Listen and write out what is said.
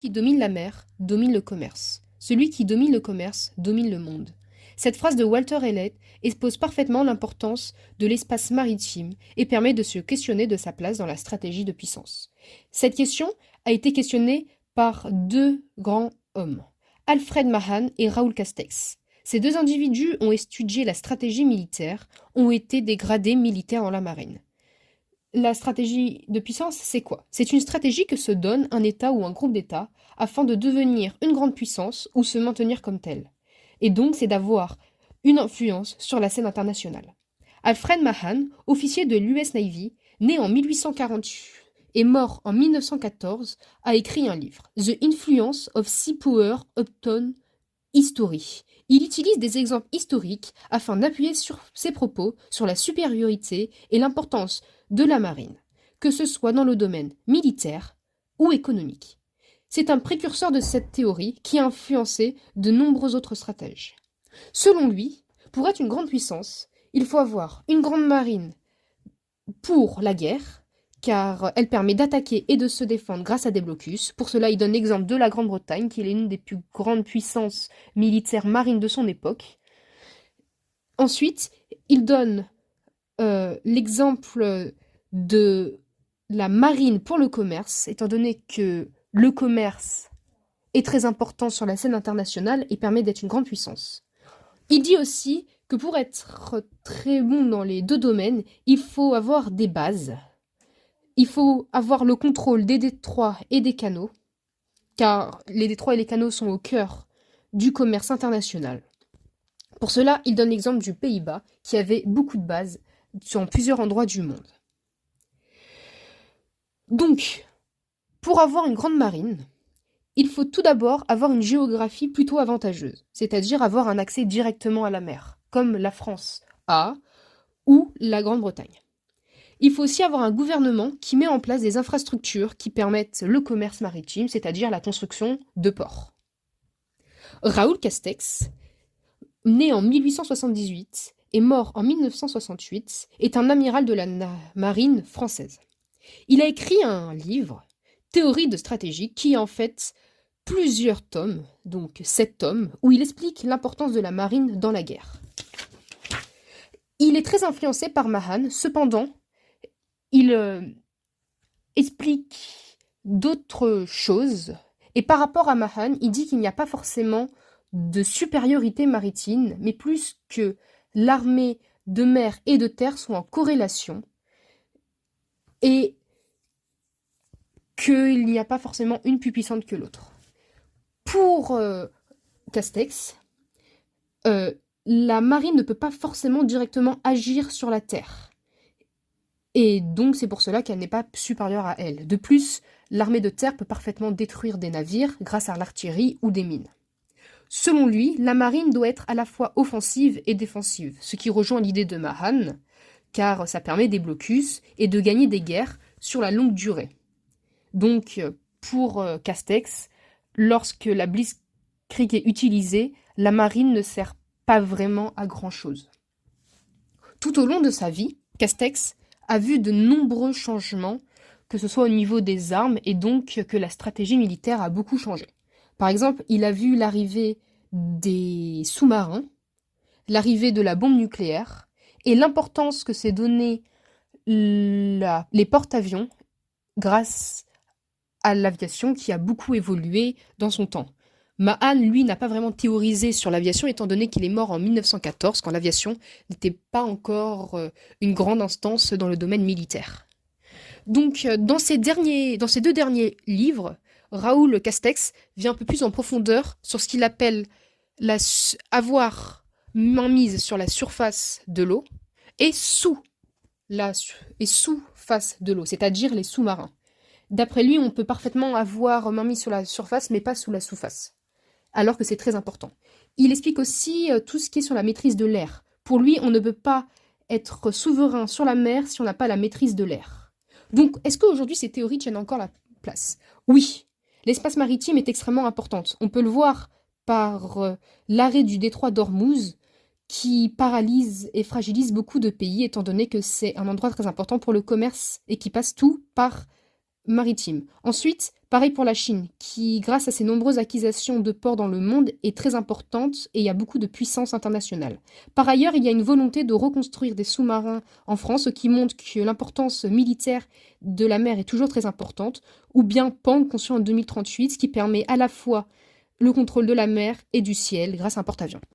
Qui domine la mer domine le commerce. Celui qui domine le commerce domine le monde. Cette phrase de Walter Elliot expose parfaitement l'importance de l'espace maritime et permet de se questionner de sa place dans la stratégie de puissance. Cette question a été questionnée par deux grands hommes, Alfred Mahan et Raoul Castex. Ces deux individus ont étudié la stratégie militaire, ont été des gradés militaires dans la marine. La stratégie de puissance, c'est quoi? C'est une stratégie que se donne un État ou un groupe d'États afin de devenir une grande puissance ou se maintenir comme tel. Et donc, c'est d'avoir une influence sur la scène internationale. Alfred Mahan, officier de l'US Navy, né en 1848 et mort en 1914, a écrit un livre, The Influence of Sea Power Upon History. Il utilise des exemples historiques afin d'appuyer sur ses propos sur la supériorité et l'importance de la marine, que ce soit dans le domaine militaire ou économique. C'est un précurseur de cette théorie qui a influencé de nombreux autres stratèges. Selon lui, pour être une grande puissance, il faut avoir une grande marine pour la guerre, car elle permet d'attaquer et de se défendre grâce à des blocus. Pour cela, il donne l'exemple de la Grande-Bretagne, qui est l'une des plus grandes puissances militaires marines de son époque. Ensuite, il donne l'exemple de la marine pour le commerce, étant donné que le commerce est très important sur la scène internationale et permet d'être une grande puissance. Il dit aussi que pour être très bon dans les deux domaines, il faut avoir des bases. Il faut avoir le contrôle des détroits et des canaux, car les détroits et les canaux sont au cœur du commerce international. Pour cela, il donne l'exemple du Pays-Bas, qui avait beaucoup de bases sur plusieurs endroits du monde. Donc, pour avoir une grande marine, il faut tout d'abord avoir une géographie plutôt avantageuse, c'est-à-dire avoir un accès directement à la mer, comme la France a ou la Grande-Bretagne. Il faut aussi avoir un gouvernement qui met en place des infrastructures qui permettent le commerce maritime, c'est-à-dire la construction de ports. Raoul Castex, né en 1878 et mort en 1968, est un amiral de la marine française. Il a écrit un livre, Théorie de stratégie, qui est en fait plusieurs tomes, donc 7 tomes, où il explique l'importance de la marine dans la guerre. Il est très influencé par Mahan, cependant, il explique d'autres choses, et par rapport à Mahan, il dit qu'il n'y a pas forcément de supériorité maritime, mais plus que l'armée de mer et de terre sont en corrélation, et qu'il n'y a pas forcément une plus puissante que l'autre. Pour Castex, la marine ne peut pas forcément directement agir sur la terre. Et donc c'est pour cela qu'elle n'est pas supérieure à elle. De plus, l'armée de terre peut parfaitement détruire des navires grâce à l'artillerie ou des mines. Selon lui, la marine doit être à la fois offensive et défensive, ce qui rejoint l'idée de Mahan, car ça permet des blocus et de gagner des guerres sur la longue durée. Donc, pour Castex, lorsque la Blitzkrieg est utilisée, la marine ne sert pas vraiment à grand-chose. Tout au long de sa vie, Castex a vu de nombreux changements, que ce soit au niveau des armes, et donc que la stratégie militaire a beaucoup changé. Par exemple, il a vu l'arrivée des sous-marins, l'arrivée de la bombe nucléaire, et l'importance que s'est donnée les porte-avions grâce à l'aviation qui a beaucoup évolué dans son temps. Mahan, lui, n'a pas vraiment théorisé sur l'aviation étant donné qu'il est mort en 1914 quand l'aviation n'était pas encore une grande instance dans le domaine militaire. Donc, dans ces deux derniers livres, Raoul Castex vient un peu plus en profondeur sur ce qu'il appelle avoir mainmise sur la surface de l'eau et sous face de l'eau, c'est-à-dire les sous-marins. D'après lui, on peut parfaitement avoir mainmise sur la surface, mais pas sous la sous-face, alors que c'est très important. Il explique aussi tout ce qui est sur la maîtrise de l'air. Pour lui, on ne peut pas être souverain sur la mer si on n'a pas la maîtrise de l'air. Donc, est-ce qu'aujourd'hui ces théories tiennent encore la place? Oui, l'espace maritime est extrêmement important. On peut le voir par l'arrêt du détroit d'Ormuz, qui paralyse et fragilise beaucoup de pays, étant donné que c'est un endroit très important pour le commerce et qui passe tout par maritime. Ensuite, pareil pour la Chine, qui, grâce à ses nombreuses acquisitions de ports dans le monde, est très importante et il y a beaucoup de puissance internationale. Par ailleurs, il y a une volonté de reconstruire des sous-marins en France, ce qui montre que l'importance militaire de la mer est toujours très importante, ou bien PANG, conçu en 2038, ce qui permet à la fois le contrôle de la mer et du ciel grâce à un porte-avions.